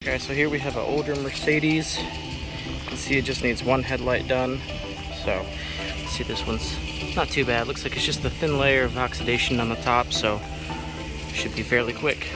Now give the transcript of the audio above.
Okay, so here we have an older Mercedes. You can see it just needs one headlight done. So, see, this one's not too bad. Looks like it's just a thin layer of oxidation on the top, so should be fairly quick.